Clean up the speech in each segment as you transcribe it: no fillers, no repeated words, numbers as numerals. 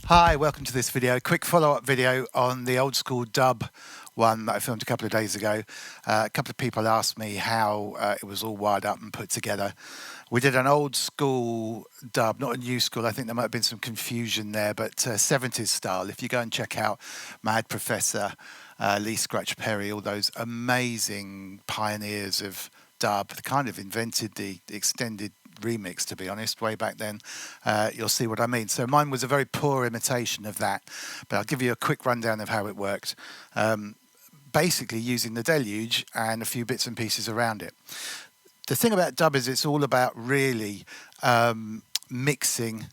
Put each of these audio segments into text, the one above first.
Hi, welcome to this video. Quick follow-up video on the old school dub one that I filmed a couple of days ago. A couple of people asked me how it was all wired up and put together. We did an old school dub, not a new school. I think there might have been some confusion there, but 70s style. If you go and check out Mad Professor, Lee Scratch Perry, all those amazing pioneers of dub, that kind of invented the extended remix, to be honest, way back then, you'll see what I mean. So mine was a very poor imitation of that, but I'll give you a quick rundown of how it worked. Basically using the Deluge and a few bits and pieces around it. The thing about dub is it's all about really mixing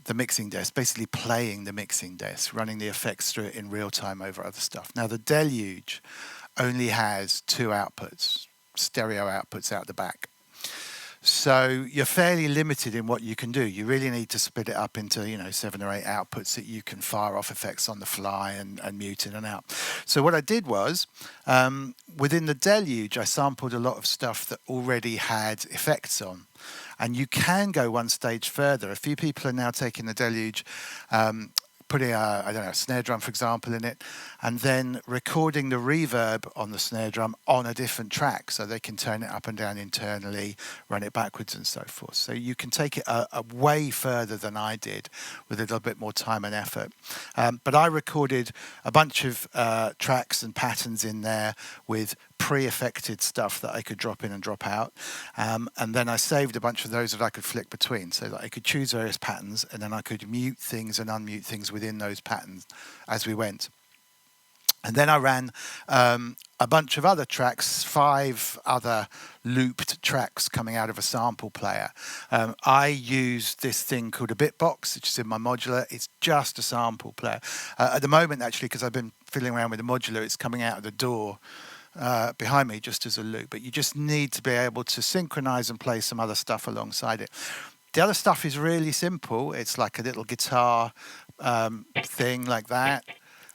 the mixing desk, basically playing the mixing desk, running the effects through it in real time over other stuff. Now the Deluge only has two outputs, stereo outputs out the back. So you're fairly limited in what you can do. You really need to split it up into, 7 or 8 outputs that you can fire off effects on the fly and mute in and out. So what I did was, within the Deluge, I sampled a lot of stuff that already had effects on. And you can go one stage further. A few people are now taking the Deluge, putting a snare drum, for example, in it, and then recording the reverb on the snare drum on a different track, so they can turn it up and down internally, run it backwards and so forth. So you can take it a way further than I did with a little bit more time and effort. But I recorded a bunch of tracks and patterns in there with pre-affected stuff that I could drop in and drop out, and then I saved a bunch of those that I could flick between, so that I could choose various patterns and then I could mute things and unmute things within those patterns as we went. And then I ran a bunch of other tracks, 5 other looped tracks coming out of a sample player. I used this thing called a BitBox, which is in my Modular. It's just a sample player. At the moment, actually, because I've been fiddling around with the Modular, it's coming out of the door behind me just as a loop. But you just need to be able to synchronize and play some other stuff alongside it. The other stuff is really simple. It's like a little guitar thing like that,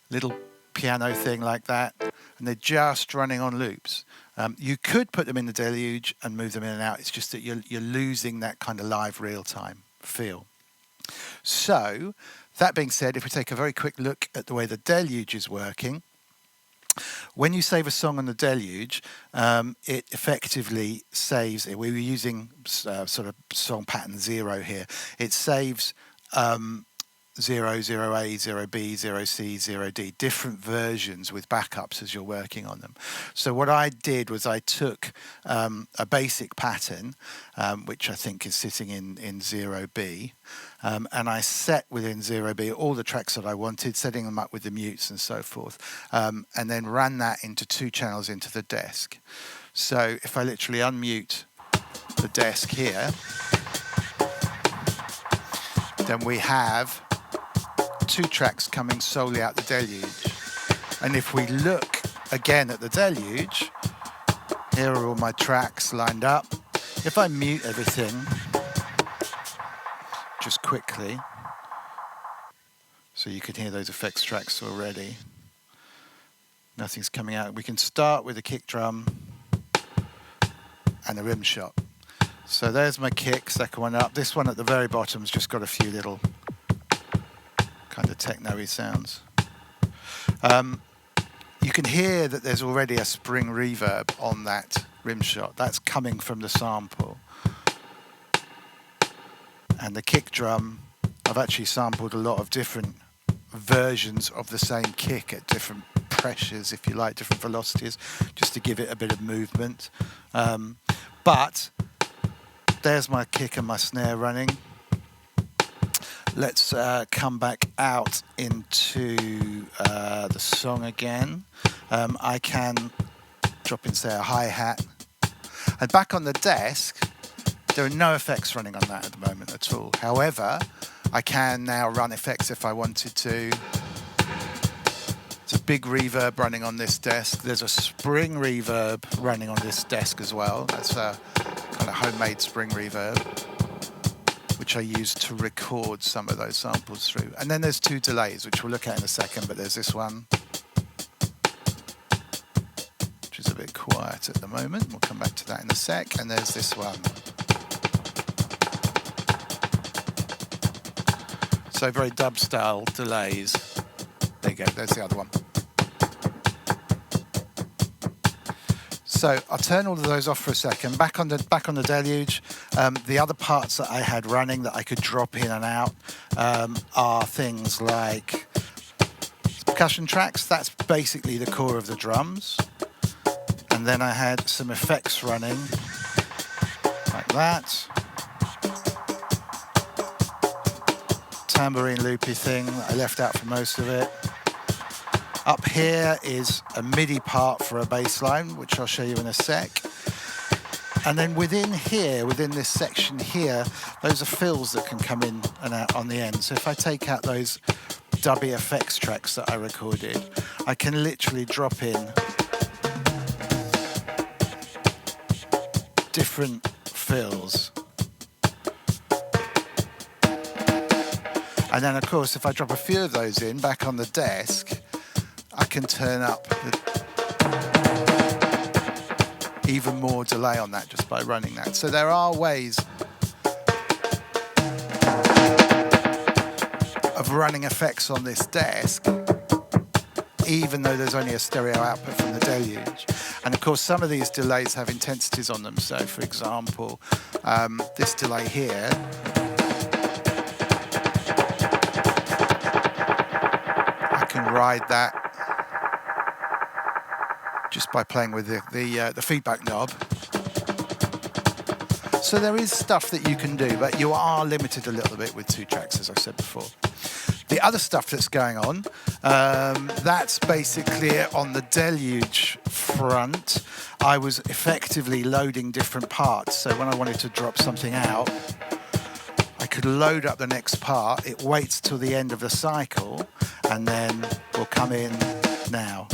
little piano thing like that, and they're just running on loops. You could put them in the Deluge and move them in and out. It's just that you're losing that kind of live real-time feel. So, that being said, if we take a very quick look at the way the Deluge is working, when you save a song on the Deluge, it effectively saves it. We were using sort of song pattern 0 here. It saves 0, 0A, 0B, 0C, 0D, different versions with backups as you're working on them. So what I did was I took a basic pattern, which I think is sitting in 0B, and I set within 0B all the tracks that I wanted, setting them up with the mutes and so forth, and then ran that into 2 channels into the desk. So if I literally unmute the desk here, then we have 2 tracks coming solely out the Deluge. And if we look again at the Deluge, here are all my tracks lined up. If I mute everything, just quickly, so you can hear those effects tracks already. Nothing's coming out. We can start with a kick drum and a rim shot. So there's my kick, second one up. This one at the very bottom's just got a few little kind of techno-y sounds. You can hear that there's already a spring reverb on that rim shot. That's coming from the sample. And the kick drum, I've actually sampled a lot of different versions of the same kick at different pressures, if you like, different velocities, just to give it a bit of movement. But there's my kick and my snare running. Let's come back out into the song again. I can drop in, say, a hi-hat. And back on the desk, there are no effects running on that at the moment at all. However, I can now run effects if I wanted to. It's a big reverb running on this desk. There's a spring reverb running on this desk as well. That's a kind of homemade spring reverb, which I used to record some of those samples through. And then there's 2 delays, which we'll look at in a second, but there's this one, which is a bit quiet at the moment. We'll come back to that in a sec. And there's this one. So very dub style delays. There you go, there's the other one. So I'll turn all of those off for a second. Back on the Deluge, the other parts that I had running that I could drop in and out are things like percussion tracks. That's basically the core of the drums. And then I had some effects running like that. Tambourine loopy thing that I left out for most of it. Up here is a MIDI part for a bass line, which I'll show you in a sec. And then within here, within this section here, those are fills that can come in and out on the end. So if I take out those dubby effects tracks that I recorded, I can literally drop in different fills. And then of course, if I drop a few of those in back on the desk, I can turn up even more delay on that just by running that. So there are ways of running effects on this desk, even though there's only a stereo output from the Deluge. And of course, some of these delays have intensities on them. So for example, this delay here, I can ride that just by playing with the feedback knob. So there is stuff that you can do, but you are limited a little bit with 2 tracks, as I said before. The other stuff that's going on, that's basically on the Deluge front. I was effectively loading different parts. So when I wanted to drop something out, I could load up the next part. It waits till the end of the cycle, and then will come in now.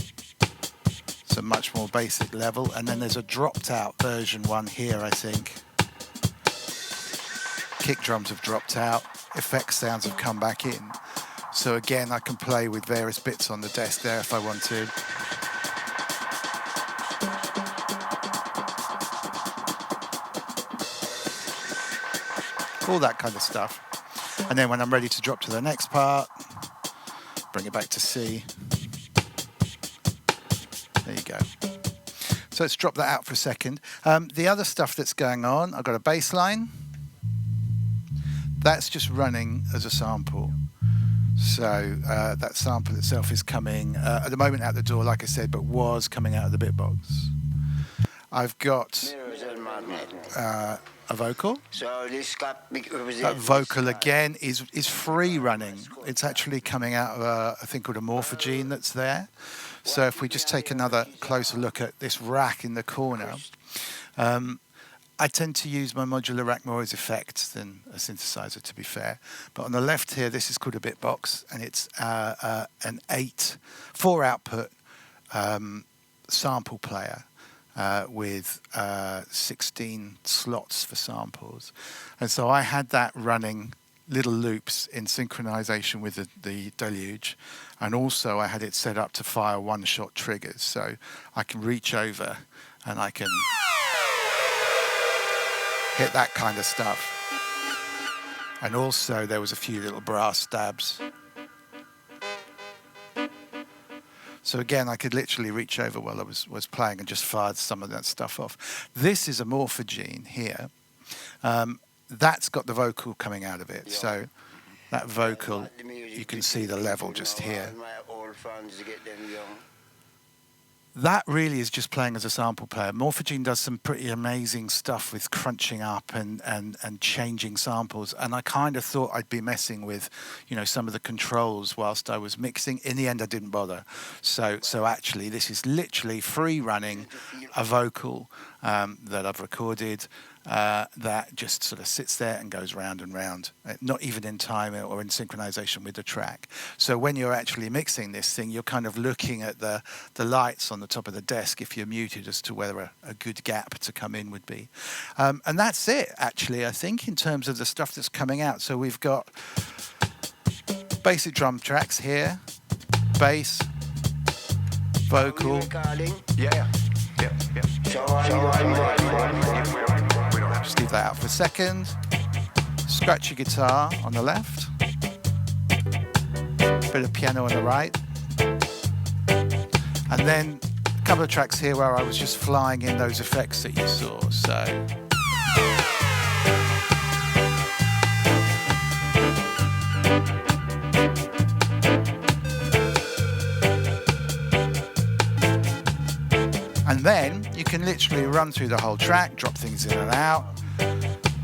A much more basic level, and then there's a dropped out version one here, I think. Kick drums have dropped out, effect sounds have come back in. So again, I can play with various bits on the desk there if I want to. All that kind of stuff. And then when I'm ready to drop to the next part, bring it back to C. There you go. So let's drop that out for a second. The other stuff that's going on, I've got a bass line. That's just running as a sample. So that sample itself is coming, at the moment out the door, like I said, but was coming out of the BitBox. I've got a vocal. That vocal again is free running. It's actually coming out of a thing called a Morphagene that's there. So if we just take another closer look at this rack in the corner, I tend to use my modular rack more as effects than a synthesizer, to be fair. But on the left here, this is called a BitBox, and it's an 4-output sample player with 16 slots for samples. And so I had that running little loops in synchronization with the Deluge, and also I had it set up to fire one-shot triggers, so I can reach over and I can hit that kind of stuff. And also there was a few little brass stabs. So again, I could literally reach over while I was playing and just fired some of that stuff off. This is a Morphagene here. That's got the vocal coming out of it. So that vocal, you can see the level just here. That really is just playing as a sample player. Morphagene does some pretty amazing stuff with crunching up and changing samples. And I kind of thought I'd be messing with, some of the controls whilst I was mixing. In the end, I didn't bother. So actually, this is literally free running a vocal that I've recorded that just sort of sits there and goes round and round, not even in time or in synchronization with the track. So when you're actually mixing this thing, you're kind of looking at the lights on the top of the desk if you're muted as to whether a good gap to come in would be. And that's it, actually, I think, in terms of the stuff that's coming out. So we've got basic drum tracks here, bass, vocal. Yeah. Just leave that out for a second. Scratchy guitar on the left. bit of piano on the right. And then a couple of tracks here where I was just flying in those effects that you saw. So. And then you can literally run through the whole track, drop things in and out,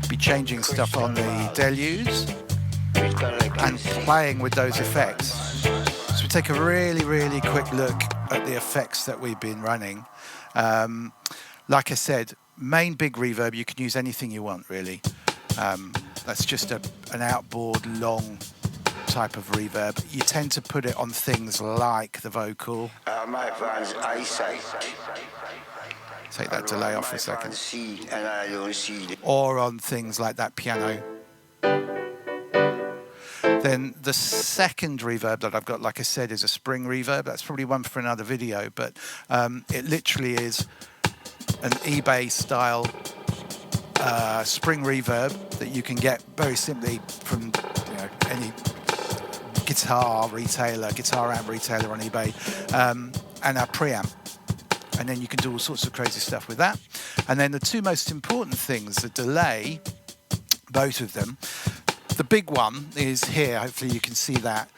be changing stuff on the Deluge and playing with those effects. So we take a really, really quick look at the effects that we've been running. Like I said, main big reverb, you can use anything you want really. That's just an outboard long type of reverb. You tend to put it on things like the vocal. Take that delay off for a second. Or on things like that piano. Then the second reverb that I've got, like I said, is a spring reverb. That's probably one for another video, but it literally is an eBay style spring reverb that you can get very simply from any guitar retailer, guitar amp retailer on eBay, and a preamp. And then you can do all sorts of crazy stuff with that. And then the two most important things, the delay, both of them. The big one is here, hopefully you can see that.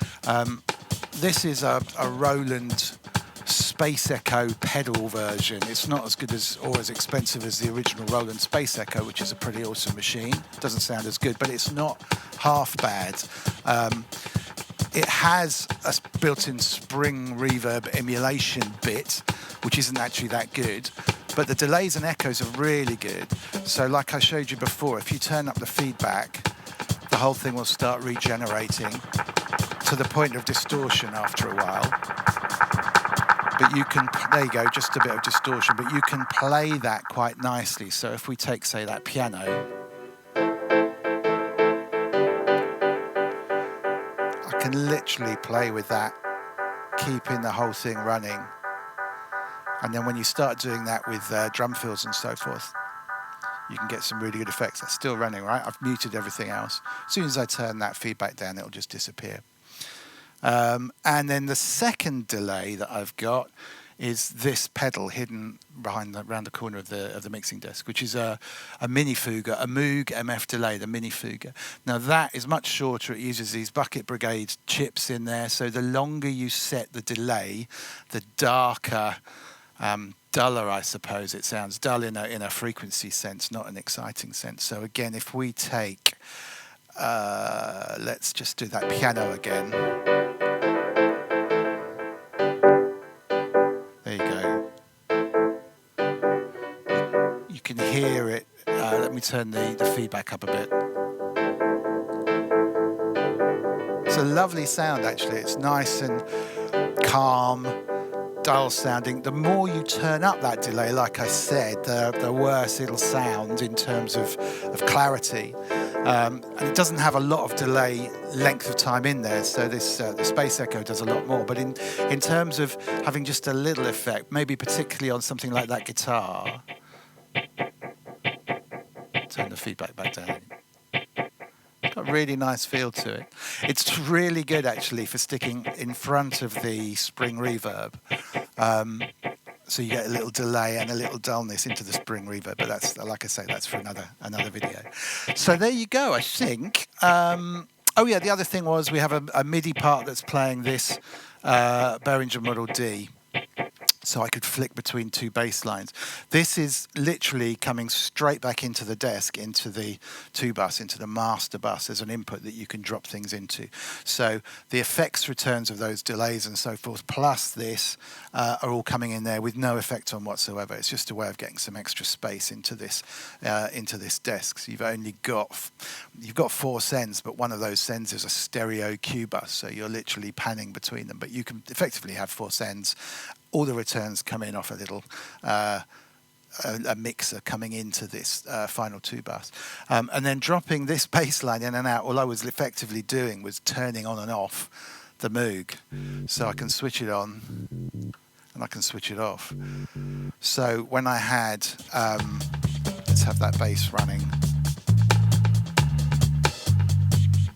This is a Roland Space Echo pedal version. It's not as good as or as expensive as the original Roland Space Echo, which is a pretty awesome machine. Doesn't sound as good, but it's not half bad. It has a built-in spring reverb emulation bit, which isn't actually that good, but the delays and echoes are really good. So like I showed you before, if you turn up the feedback, the whole thing will start regenerating to the point of distortion after a while. But you can, there you go, just a bit of distortion, but you can play that quite nicely. So if we take, say, that piano, I can literally play with that, keeping the whole thing running. And then when you start doing that with drum fills and so forth, you can get some really good effects. That's still running, right? I've muted everything else. As soon as I turn that feedback down, it'll just disappear. And then the second delay that I've got is this pedal hidden around the corner of the mixing desk, which is a Minifooger, a Moog MF delay, the Minifooger. Now that is much shorter. It uses these Bucket Brigade chips in there. So the longer you set the delay, the darker, duller, I suppose it sounds. Dull in a frequency sense, not an exciting sense. So again, if we take, let's just do that piano again. There you go. You can hear it. Let me turn the feedback up a bit. It's a lovely sound, actually. It's nice and calm, dull sounding. The more you turn up that delay, like I said, the worse it'll sound in terms of clarity. And it doesn't have a lot of delay length of time in there, so this the Space Echo does a lot more. But in terms of having just a little effect, maybe particularly on something like that guitar, turn the feedback back down. It's got a really nice feel to it. It's really good actually for sticking in front of the spring reverb. So you get a little delay and a little dullness into the spring reverb, but that's, like I say, that's for another video. So there you go, I think. Oh yeah, the other thing was we have a MIDI part that's playing this Behringer Model D. So I could flick between two bass lines. This is literally coming straight back into the desk, into the 2-bus, into the master bus as an input that you can drop things into. So the effects returns of those delays and so forth, plus this, are all coming in there with no effect on whatsoever. It's just a way of getting some extra space into this desk. So you've got 4 sends, but one of those sends is a stereo Q-bus, so you're literally panning between them. But you can effectively have 4 sends. All the returns come in off a little a mixer coming into this final 2-bus. And then dropping this bass line in and out, all I was effectively doing was turning on and off the Moog. So I can switch it on and I can switch it off. So when I had, let's have that bass running.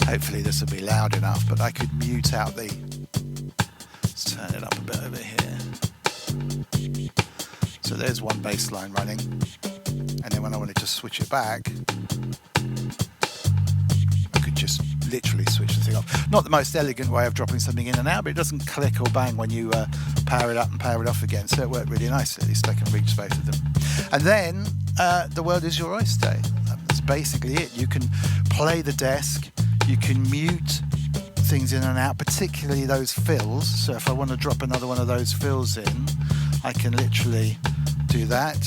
Hopefully this will be loud enough, but I could mute out the turn it up a bit over here. So there's one bass line running, and then when I wanted to switch it back, I could just literally switch the thing off. Not the most elegant way of dropping something in and out, but it doesn't click or bang when you power it up and power it off again, so it worked really nicely. At least I can reach both of them. And then the world is your oyster. That's basically it. You can play the desk, you can mute things in and out, particularly those fills. So if I want to drop another one of those fills in, I can literally do that.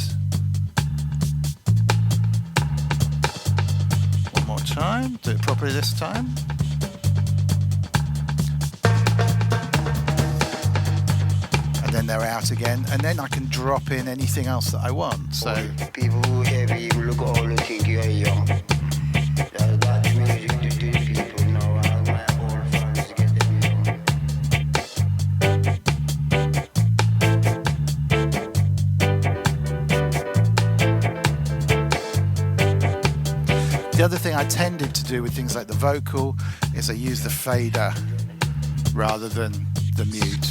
One more time, do it properly this time. And then they're out again, and then I can drop in anything else that I want. So people who hear you look at all the things you're young. That's music to do people know how my old friends get them young. The other thing I tended to do with things like the vocal is I use the fader rather than the mute,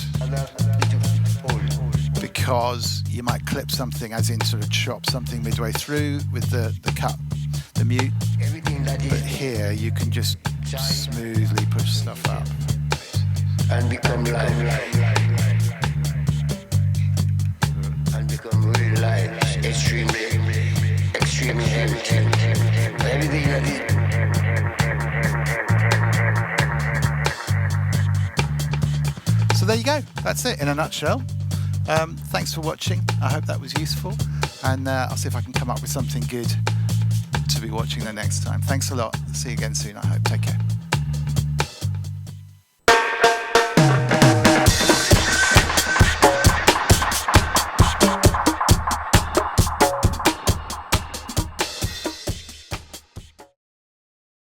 because you might clip something, as in sort of chop something midway through with the cut, the mute, but here you can just smoothly push stuff up and become live and become real live, extremely empty. Everything that is. So there you go. That's it in a nutshell. Thanks for watching. I hope that was useful, and I'll see if I can come up with something good to be watching the next time. Thanks a lot. See you again soon, I hope. Take care.